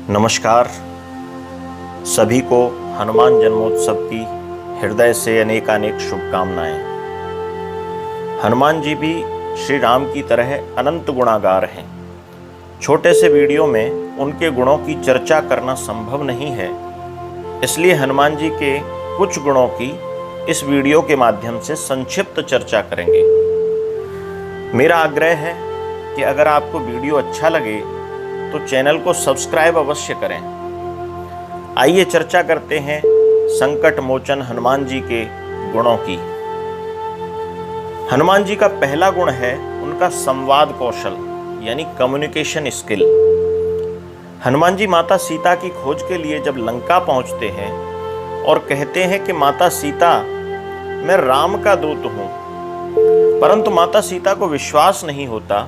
नमस्कार। सभी को हनुमान जन्मोत्सव की हृदय से अनेकानेक शुभकामनाएं। हनुमान जी भी श्री राम की तरह अनंत गुणागार हैं। छोटे से वीडियो में उनके गुणों की चर्चा करना संभव नहीं है, इसलिए हनुमान जी के कुछ गुणों की इस वीडियो के माध्यम से संक्षिप्त चर्चा करेंगे। मेरा आग्रह है कि अगर आपको वीडियो अच्छा लगे तो चैनल को सब्सक्राइब अवश्य करें। आइए चर्चा करते हैं संकट मोचन हनुमान जी के गुणों की। हनुमान जी का पहला गुण है उनका संवाद कौशल यानी कम्युनिकेशन स्किल। हनुमान जी माता सीता की खोज के लिए जब लंका पहुंचते हैं और कहते हैं कि माता सीता, मैं राम का दूत हूं, परंतु माता सीता को विश्वास नहीं होता,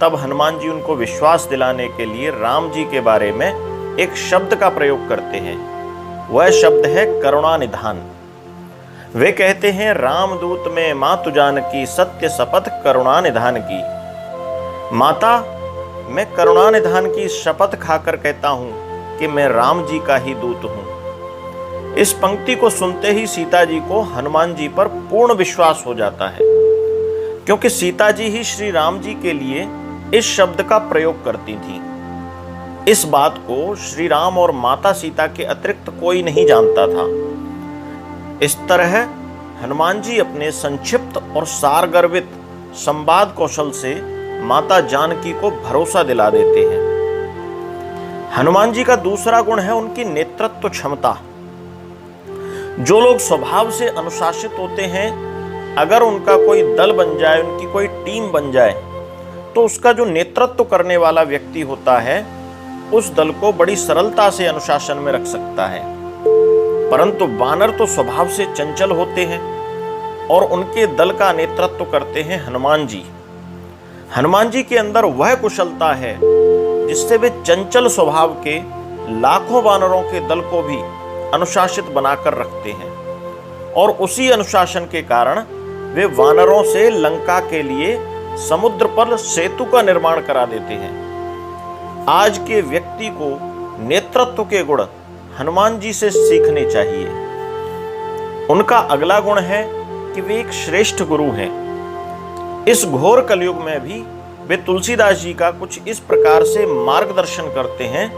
तब हनुमान जी उनको विश्वास दिलाने के लिए राम जी के बारे में एक शब्द का प्रयोग करते हैं। वह शब्द है करुणा निधान। वे कहते हैं, रामदूत में मातु जानकी सत्य शपथ करुणा निधान की। माता, मैं करुणा निधान की शपथ खाकर कहता हूं कि मैं राम जी का ही दूत हूं। इस पंक्ति को सुनते ही सीता जी को हनुमान जी पर पूर्ण विश्वास हो जाता है, क्योंकि सीता जी ही श्री राम जी के लिए इस शब्द का प्रयोग करती थी। इस बात को श्री राम और माता सीता के अतिरिक्त कोई नहीं जानता था। इस तरह हनुमान जी अपने संक्षिप्त और सारगर्भित संवाद कौशल से माता जानकी को भरोसा दिला देते हैं। हनुमान जी का दूसरा गुण है उनकी नेतृत्व क्षमता। जो लोग स्वभाव से अनुशासित होते हैं, अगर उनका कोई दल बन जाए, उनकी कोई टीम बन जाए, तो उसका जो नेतृत्व करने वाला व्यक्ति होता है उस दल को बड़ी सरलता से अनुशासन में रख सकता है। परंतु वानर तो स्वभाव से चंचल होते हैं और उनके दल का नेतृत्व करते हैं हनुमान जी। हनुमान जी के अंदर वह कुशलता है जिससे वे चंचल स्वभाव के लाखों वानरों के दल को भी अनुशासित बनाकर रखते हैं, और उसी अनुशासन के कारण वे वानरों से लंका के लिए समुद्र पर सेतु का निर्माण करा देते हैं। आज के व्यक्ति को नेतृत्व के गुण हनुमान जी से सीखने चाहिए। उनका अगला गुण है कि वे एक श्रेष्ठ गुरु हैं। इस घोर कलयुग में भी वे तुलसीदास जी का कुछ इस प्रकार से मार्गदर्शन करते हैं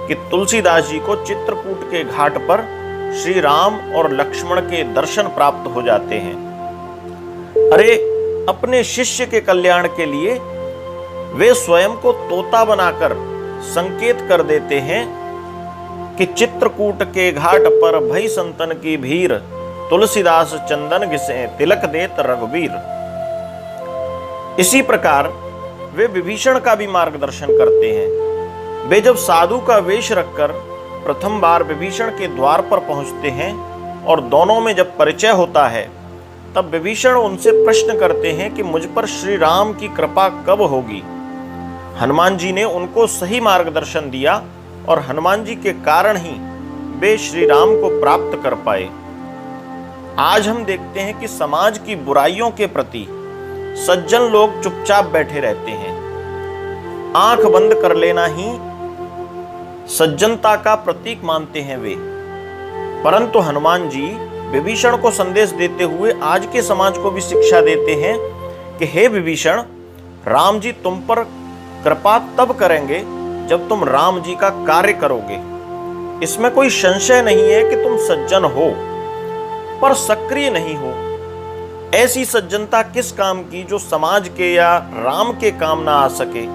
कि तुलसीदास जी को चित्रकूट के घाट पर श्री राम और लक्ष्मण के दर्शन प्राप्त हो जाते हैं। अरे, अपने शिष्य के कल्याण के लिए वे स्वयं को तोता बनाकर संकेत कर देते हैं कि चित्रकूट के घाट पर भई संतन की भीड़, तुलसीदास चंदन घिसे तिलक देत रघुवीर। इसी प्रकार वे विभीषण का भी मार्गदर्शन करते हैं। वे जब साधु का वेश रखकर प्रथम बार विभीषण के द्वार पर पहुंचते हैं और दोनों में जब परिचय होता है, तब विभीषण उनसे प्रश्न करते हैं कि मुझ पर श्री राम की कृपा कब होगी। हनुमान जी ने उनको सही मार्गदर्शन दिया और हनुमान जी के कारण ही वे श्री राम को प्राप्त कर पाए। आज हम देखते हैं कि समाज की बुराइयों के प्रति सज्जन लोग चुपचाप बैठे रहते हैं। आंख बंद कर लेना ही सज्जनता का प्रतीक मानते हैं वे। परंतु हनुमान जी विभीषण को संदेश देते हुए आज के समाज को भी शिक्षा देते हैं कि हे विभीषण, राम जी तुम पर कृपा तब करेंगे जब तुम राम जी का कार्य करोगे। इसमें कोई संशय नहीं है कि तुम सज्जन हो, पर सक्रिय नहीं हो। ऐसी सज्जनता किस काम की जो समाज के या राम के काम ना आ सके।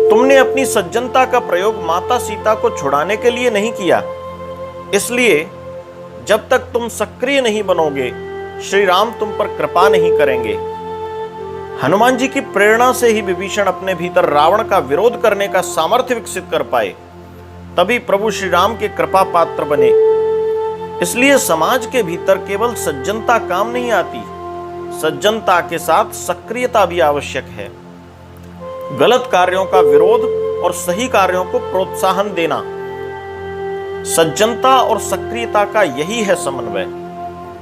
तुमने अपनी सज्जनता का प्रयोग माता सीता को छुड़ाने के लिए नहीं किया, इसलिए जब तक तुम सक्रिय नहीं बनोगे, श्री राम तुम पर कृपा नहीं करेंगे। हनुमान जी की प्रेरणा से ही विभीषण अपने भीतर रावण का विरोध करने का सामर्थ्य विकसित कर पाए, तभी प्रभु श्री राम के कृपा पात्र बने। इसलिए समाज के भीतर केवल सज्जनता काम नहीं आती, सज्जनता के साथ सक्रियता भी आवश्यक है। गलत कार्यों का विरोध और सही कार्यों को प्रोत्साहन देना, सज्जनता और सक्रियता का यही है समन्वय।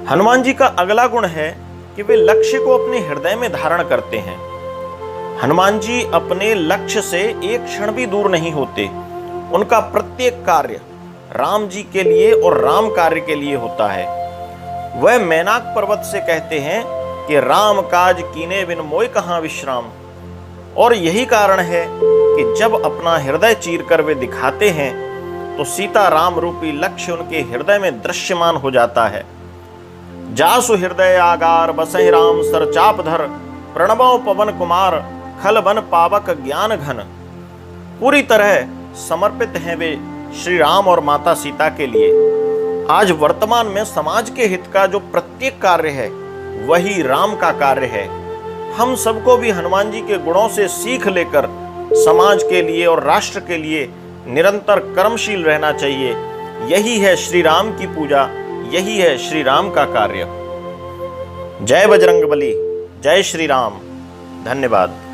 हनुमान जी का अगला गुण है कि वे लक्ष्य को अपने हृदय में धारण करते हैं। हनुमान जी अपने लक्ष्य से एक क्षण भी दूर नहीं होते। उनका प्रत्येक कार्य राम जी के लिए और राम कार्य के लिए होता है। वह मैनाक पर्वत से कहते हैं कि राम काज कीने बिन मोय कहाँ विश्राम। और यही कारण है कि जब अपना हृदय चीरकर वे दिखाते हैं तो सीता राम रूपी लक्ष्य उनके हृदय में दृश्यमान हो जाता है। जासु हृदय आगार बसहि राम सर चाप धर, प्रणवो पवन कुमार खल बन पावक ज्ञान घन। पूरी तरह समर्पित हैं वे श्री राम और माता सीता के लिए। आज वर्तमान में समाज के हित का जो प्रत्येक कार्य है वही राम का कार्य है। हम सबको भी हनुमान जी के गुणों से सीख लेकर समाज के लिए और राष्ट्र के लिए निरंतर कर्मशील रहना चाहिए। यही है श्री राम की पूजा, यही है श्री राम का कार्य। जय बजरंगबली, जय श्री राम। धन्यवाद।